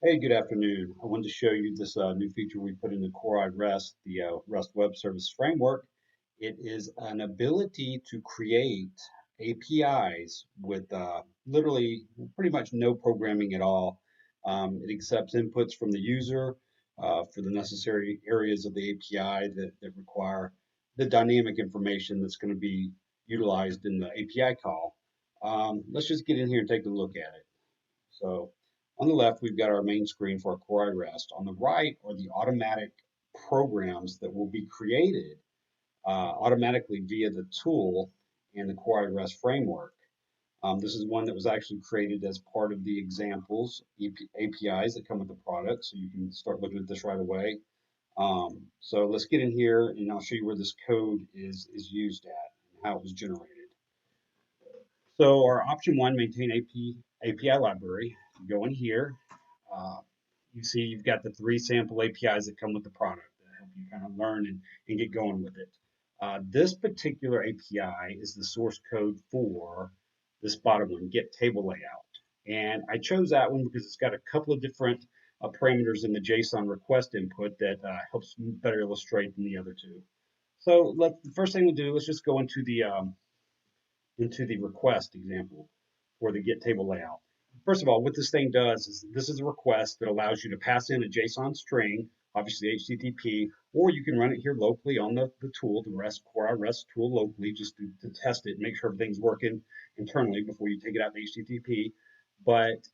Hey, good afternoon. I wanted to show you this new feature we put into CoreiRST, the REST Web Service Framework. It is an ability to create APIs with literally pretty much no programming at all. It accepts inputs from the user for the necessary areas of the API that require the dynamic information that's going to be utilized in the API call. Let's just get in here and take a look at it. So on the left, we've got our main screen for our CoreiRST. On the right are the automatic programs that will be created automatically via the tool in the CoreiRST framework. This is one that was actually created as part of the examples APIs that come with the product, so you can start looking at this right away. So let's get in here and I'll show you where this code is used at and how it was generated. So our option one, maintain API library. Go in here. Uh, you see you've got the 3 sample APIs that come with the product that help you kind of learn and get going with it. This particular API is the source code for this bottom one, get table layout. And I chose that one because it's got a couple of different parameters in the JSON request input that helps better illustrate than the other two. So the first thing we do, let's just go into the request example for the get table layout. First of all, what this thing does is this is a request that allows you to pass in a JSON string, obviously HTTP, or you can run it here locally on the tool, the CoreiRST tool locally, just to test it and make sure everything's working internally before you take it out to HTTP. But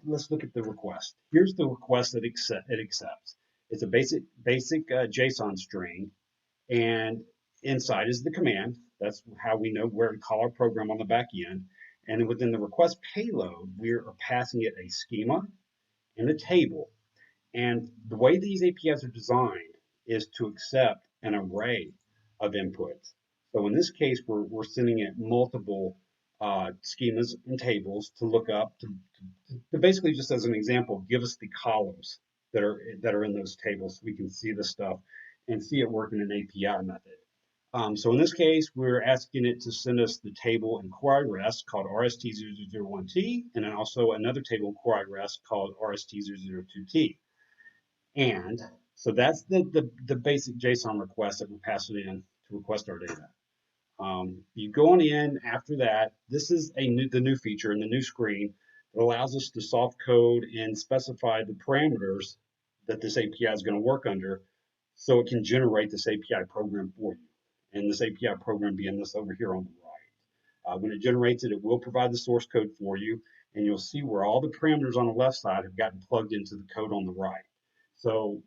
let's look at the request. Here's the request that it accepts. It's a basic JSON string, and inside is the command. That's how we know where to call our program on the back end. And within the request payload, we are passing it a schema and a table. And the way these APIs are designed is to accept an array of inputs. So in this case, we're sending it multiple schemas and tables to look up to basically, just as an example, give us the columns that are in those tables so we can see the stuff and see it work in an API method. So in this case, we're asking it to send us the table in CoreiRST called RST001T, and then also another table in CoreiRST called RST002T. And so that's the basic JSON request that we're passing in to request our data. You go on in after that. This is the new feature in the new screen that allows us to soft code and specify the parameters that this API is going to work under so it can generate this API program for you. And this API program being this over here on the right. When it generates it, it will provide the source code for you, and you'll see where all the parameters on the left side have gotten plugged into the code on the right. So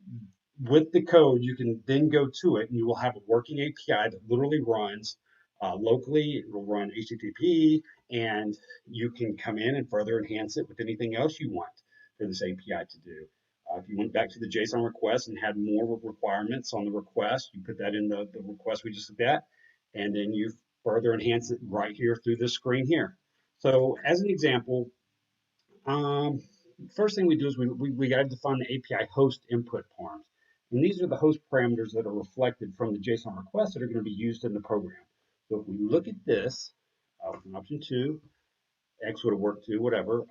with the code, you can then go to it and you will have a working API that literally runs locally. It will run HTTP, and you can come in and further enhance it with anything else you want for this API to do. If you went back to the JSON request and had more requirements on the request, you put that in the request we just looked at, and then you further enhance it right here through this screen here. So as an example, first thing we do is we got to define the API host input params. And these are the host parameters that are reflected from the JSON request that are going to be used in the program. So if we look at this, from option 2, X would have worked too, whatever.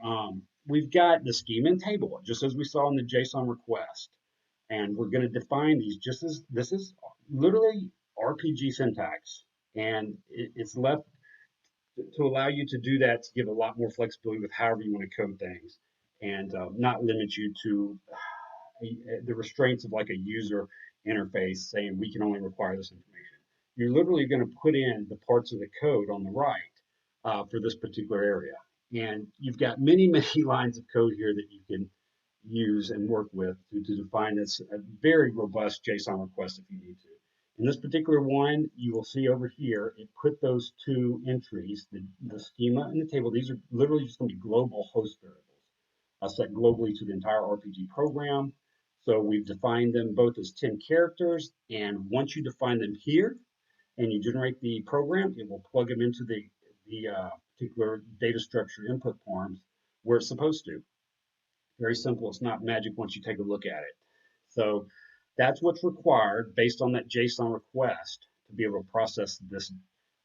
We've got the schema and table, just as we saw in the JSON request. And we're going to define these just as this is literally RPG syntax. And it's left to allow you to do that, to give a lot more flexibility with however you want to code things and not limit you to the restraints of like a user interface saying we can only require this information. You're literally going to put in the parts of the code on the right for this particular area. And you've got many lines of code here that you can use and work with to define this a very robust JSON request if you need to. In this particular one, you will see over here, it put those 2 entries, the schema and the table. These are literally just going to be global host variables set globally to the entire RPG program. So we've defined them both as 10 characters, and once you define them here and you generate the program, it will plug them into the particular data structure input forms where it's supposed to. Very simple. It's not magic once you take a look at it. So that's what's required based on that JSON request to be able to process this,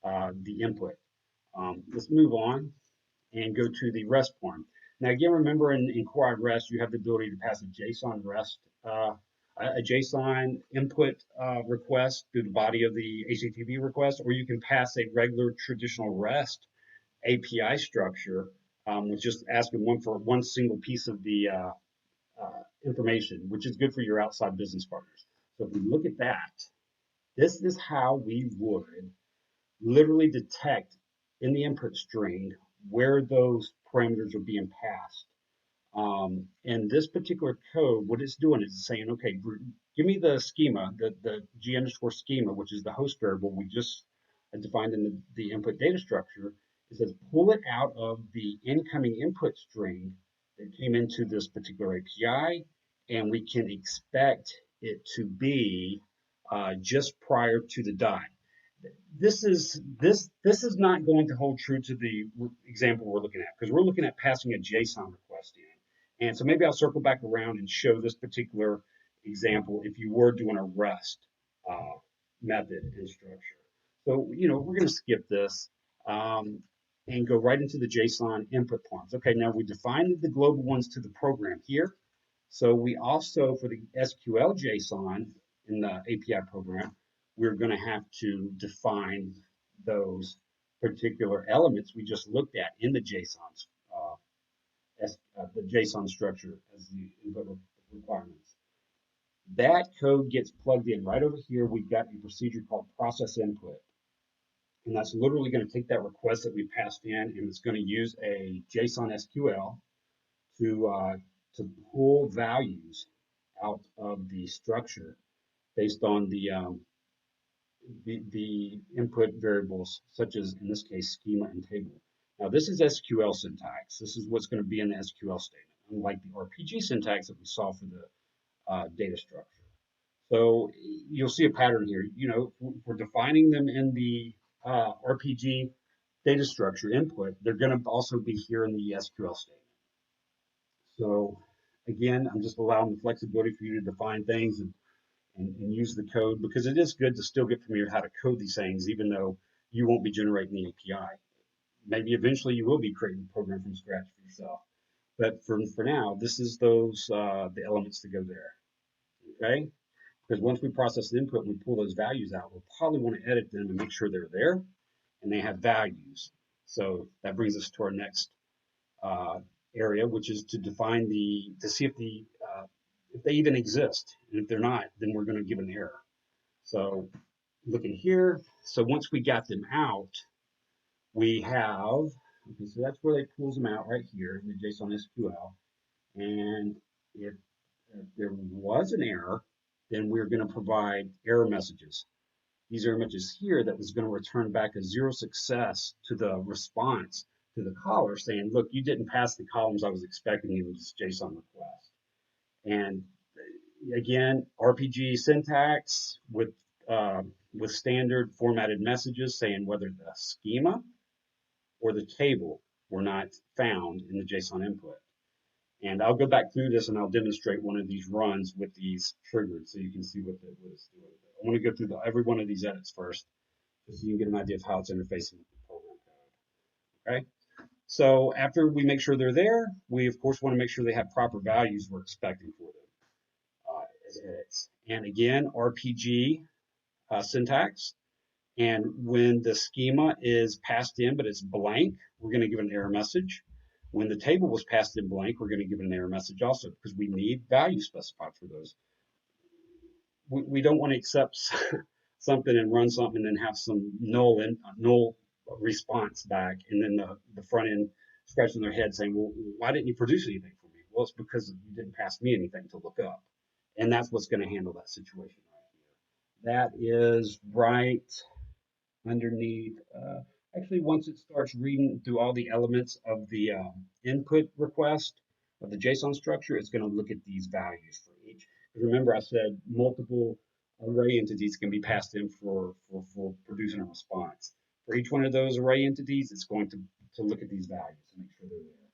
the input. Let's move on. and go to the REST form. Now again, remember in CoreiRST, you have the ability to pass a JSON REST, a JSON input request through the body of the HTTP request, or you can pass a regular traditional REST API structure with just asking one single piece of the information, which is good for your outside business partners. So if we look at that, this is how we would literally detect in the input string where those parameters are being passed. And this particular code, what it's doing is saying, okay, give me the schema, the G underscore schema, which is the host variable we just defined in the input data structure. It says pull it out of the incoming input string that came into this particular API, and we can expect it to be just prior to the die. This is not going to hold true to the example we're looking at, because we're looking at passing a JSON request in. And so maybe I'll circle back around and show this particular example if you were doing a REST method and structure. So, we're going to skip this and go right into the JSON input points. Okay, now we defined the global ones to the program here. So we also, for the SQL JSON in the API program, we're going to have to define those particular elements we just looked at in the JSON's the JSON structure as the input requirements. That code gets plugged in right over here. We've got a procedure called process input, and that's literally going to take that request that we passed in, and it's going to use a JSON SQL to pull values out of the structure based on the input variables, such as in this case schema and table. Now this is SQL syntax. This is what's going to be in the SQL statement, unlike the RPG syntax that we saw for the data structure. So you'll see a pattern here. If we're defining them in the RPG data structure input, they're going to also be here in the SQL statement. So again, I'm just allowing the flexibility for you to define things and use the code, because it is good to still get familiar how to code these things, even though you won't be generating the API. Maybe eventually you will be creating a program from scratch for yourself. But for now, this is the elements to go there. Okay? Because once we process the input and we pull those values out, we'll probably want to edit them and make sure they're there and they have values. So that brings us to our next area, which is to define to see if they even exist. And if they're not, then we're going to give an error. So looking here, so once we got them out, we have, okay, so that's where they pulls them out right here in the JSON SQL. And if there was an error, then we're going to provide error messages. These error messages here that was going to return back a 0 success to the response to the caller saying, look, you didn't pass the columns I was expecting in this JSON request. And again, RPG syntax with standard formatted messages saying whether the schema or the table were not found in the JSON input. And I'll go back through this and I'll demonstrate one of these runs with these triggered so you can see what it's doing. I want to go through every one of these edits first, just so you can get an idea of how it's interfacing with the program code. Okay? So after we make sure they're there, we of course want to make sure they have proper values we're expecting for them as edits. And again, RPG syntax. And when the schema is passed in but it's blank, we're going to give an error message. When the table was passed in blank, we're going to give an error message also, because we need values specified for those. We don't want to accept something and run something and then have some null response back, and then the front end scratching their head saying, well, why didn't you produce anything for me? Well, it's because you didn't pass me anything to look up. And that's what's going to handle that situation right here. That is right underneath. Actually, once it starts reading through all the elements of the input request of the JSON structure, it's going to look at these values for each. Remember, I said multiple array entities can be passed in for producing a response. For each one of those array entities, it's going to look at these values and make sure they're there.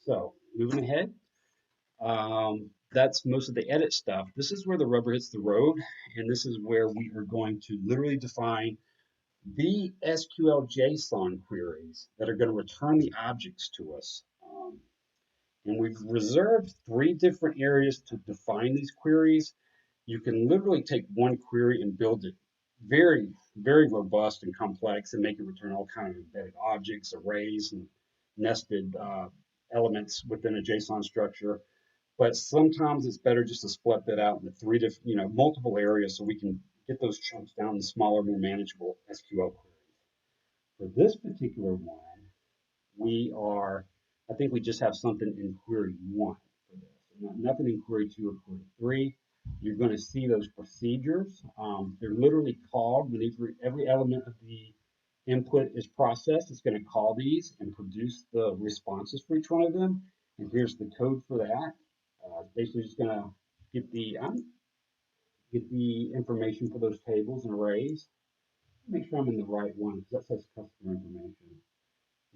So moving ahead, that's most of the edit stuff. This is where the rubber hits the road, and this is where we are going to literally define the SQL JSON queries that are going to return the objects to us. And we've reserved 3 different areas to define these queries. You can literally take one query and build it very, very robust and complex and make it return all kinds of embedded objects, arrays, and nested elements within a JSON structure. But sometimes it's better just to split that out into 3 different, multiple areas so we can get those chunks down to smaller, more manageable SQL queries. For this particular one, I think we just have something in query 1 for this. Nothing in query 2 or query 3. You're going to see those procedures. They're literally called when every element of the input is processed. It's going to call these and produce the responses for each one of them. And here's the code for that. Basically just going to get the information for those tables and arrays. Make sure I'm in the right one because that says customer information.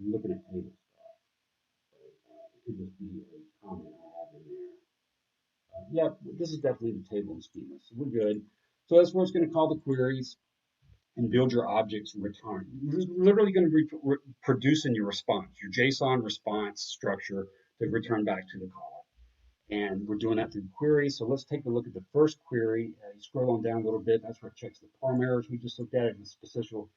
I'm looking at table stuff. It could just be a comment I have in there. Yeah, this is definitely the table and schema, so we're good. So that's where it's going to call the queries and build your objects and return. You're literally going to be producing your response, your JSON response structure to return back to the column. And we're doing that through queries. So let's take a look at the first query. You scroll on down a little bit. That's where it checks the parm errors we just looked at, the special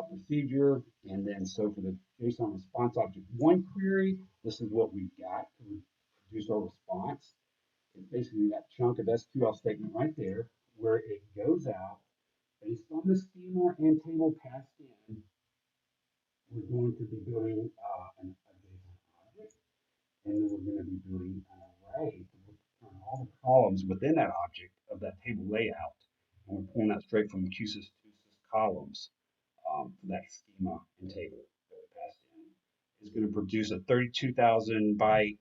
procedure. And then so for the JSON response object 1 query, this is what we've got to produce our response. It's basically that chunk of SQL statement right there where it goes out based on the schema and table passed in. We're going to be building a JSON object, and then we're going to be building an array to return all the columns within that object of that table layout. And we're pulling that straight from the QSys columns for that schema and table that we passed in. It's going to produce a 32,000 byte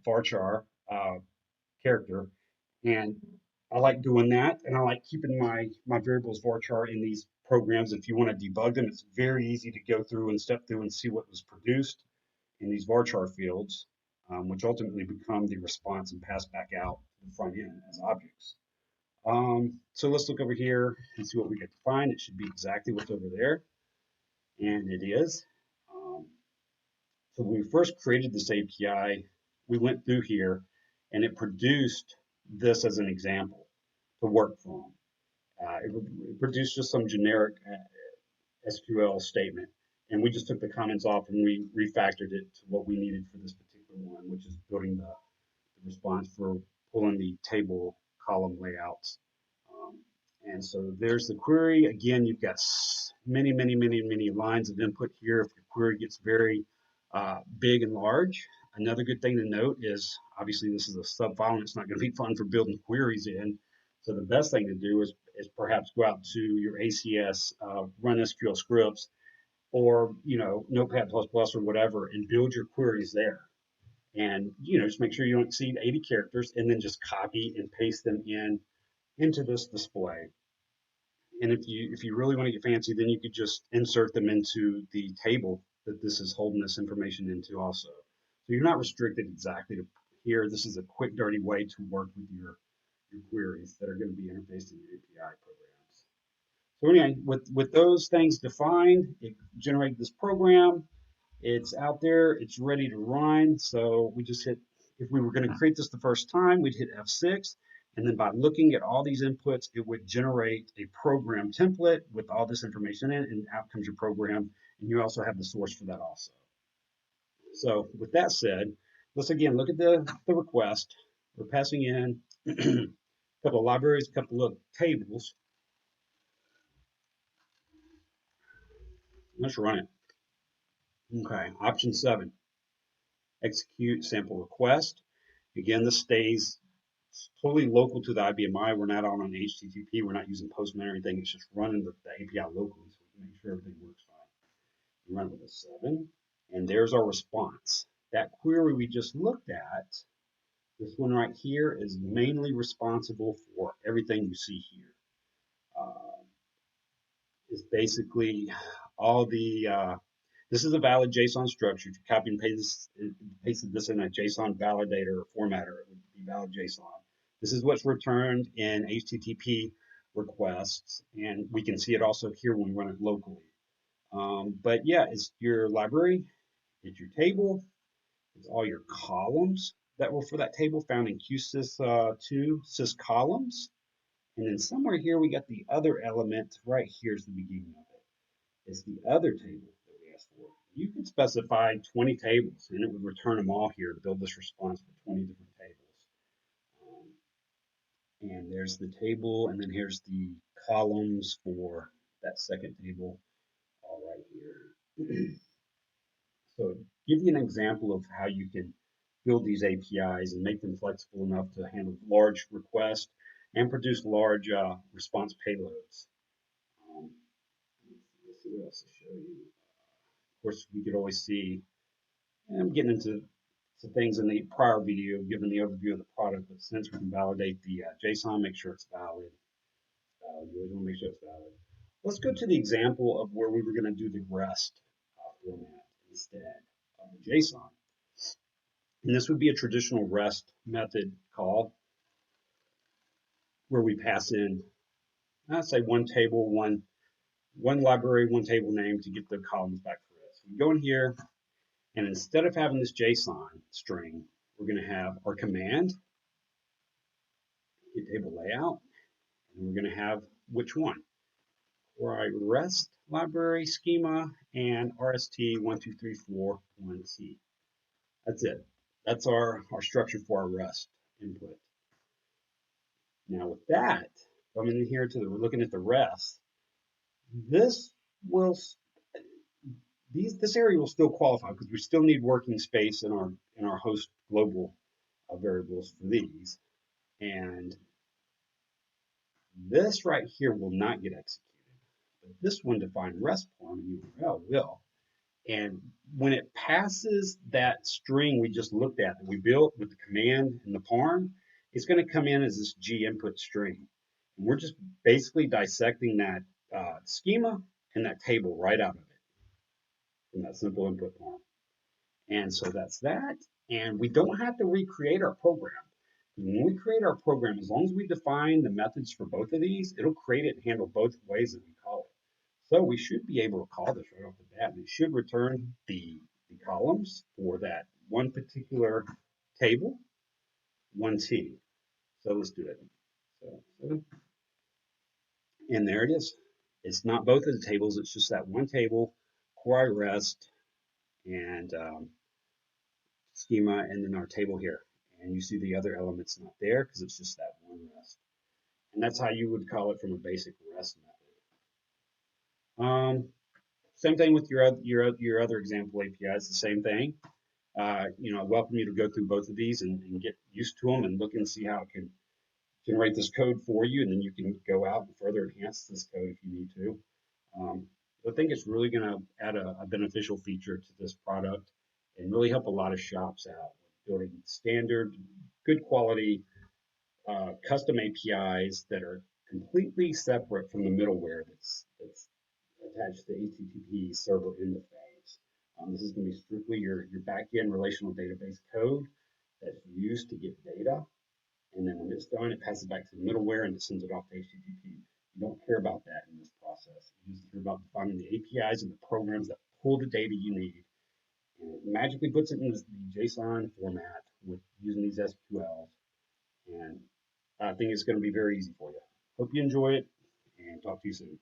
varchar character. And I like doing that, and I like keeping my variables varchar in these programs. If you want to debug them, it's very easy to go through and step through and see what was produced in these varchar fields, which ultimately become the response and pass back out to the front end as objects. So let's look over here and see what we get to find. It should be exactly what's over there, and it is. So when we first created this API, we went through here, and it produced this as an example to work from. It produced just some generic SQL statement, and we just took the comments off and we refactored it to what we needed for this particular one, which is building the response for pulling the table column layouts. And so there's the query. Again, you've got many, many, many, many lines of input here. If your query gets very big and large, another good thing to note is obviously this is a sub file and it's not going to be fun for building queries in. So the best thing to do is perhaps go out to your ACS, run SQL scripts, or Notepad++ or whatever, and build your queries there. And just make sure you don't exceed 80 characters, and then just copy and paste them into this display. And if you really want to get fancy, then you could just insert them into the table that this is holding this information into also. So you're not restricted exactly to here. This is a quick, dirty way to work with your queries that are going to be interfaced in your API programs. So anyway, with those things defined, it generates this program. It's out there. It's ready to run. So we just hit, if we were going to create this the first time, we'd hit F6. And then by looking at all these inputs, it would generate a program template with all this information in it, and out comes your program. And you also have the source for that also. So with that said, let's again look at the request. We're passing in a couple of libraries, a couple of tables. Let's run it. Okay, option 7, execute sample request. Again, this stays totally local to the IBMI. We're not on HTTP. We're not using Postman or anything. It's just running the API locally, so we can make sure everything works fine. We run it with a 7, and there's our response. That query we just looked at, this one right here, is mainly responsible for everything you see here. It's basically all the this is a valid JSON structure. If you copy and pasted this in a JSON validator or formatter, it would be valid JSON. This is what's returned in HTTP requests, and we can see it also here when we run it locally. But yeah, it's your library, it's your table, it's all your columns that were for that table found in QSys2 sys columns. And then somewhere here we got the other element right here is the beginning of it. It's the other table that we asked for. You could specify 20 tables and it would return them all here to build this response for 20 different tables. And there's the table, and then here's the columns for that second table all right here. So give you an example of how you can build these APIs and make them flexible enough to handle large requests and produce large response payloads. Let's see what else to show you. Of course, we could always see, and I'm getting into some things in the prior video, given the overview of the product, but since we can validate the JSON, make sure it's valid. You always want to make sure it's valid. Let's go to the example of where we were going to do the REST format instead of the JSON. And this would be a traditional REST method call where we pass in, let's say one table, one library, one table name to get the columns back for it. So we go in here, and instead of having this JSON string, we're going to have our command, get table layout, and we're going to have which one? CoreiRST library schema and RST12341T. That's it. That's our structure for our REST input. Now with that, coming in here we're looking at the REST. This area will still qualify because we still need working space in our host global variables for these. And this right here will not get executed. But this one defined REST form URL will. And when it passes that string we just looked at that we built with the command and the parm, it's going to come in as this G input string. And we're just basically dissecting that schema and that table right out of it from that simple input parm. And so that's that. And we don't have to recreate our program. When we create our program, as long as we define the methods for both of these, it'll create it and handle both ways that we call it. So we should be able to call this right off the bat, and it should return the columns for that one particular table, 1T. So let's do it. So, and there it is. It's not both of the tables, it's just that one table, CoreiRST, and schema, and then our table here. And you see the other elements not there because it's just that one REST. And that's how you would call it from a basic REST method. Same thing with your other example APIs, the same thing. I welcome you to go through both of these and get used to them and look and see how it can generate this code for you, and then you can go out and further enhance this code if you need to. I think it's really going to add a beneficial feature to this product and really help a lot of shops out with building standard, good quality, custom APIs that are completely separate from the middleware that's attached to the HTTP server interface. This is going to be strictly your back-end relational database code that's used to get data. And then when it's done, it passes back to the middleware and it sends it off to HTTP. You don't care about that in this process. You just care about defining the APIs and the programs that pull the data you need. And it magically puts it in the JSON format with using these SQLs. And I think it's going to be very easy for you. Hope you enjoy it, and talk to you soon.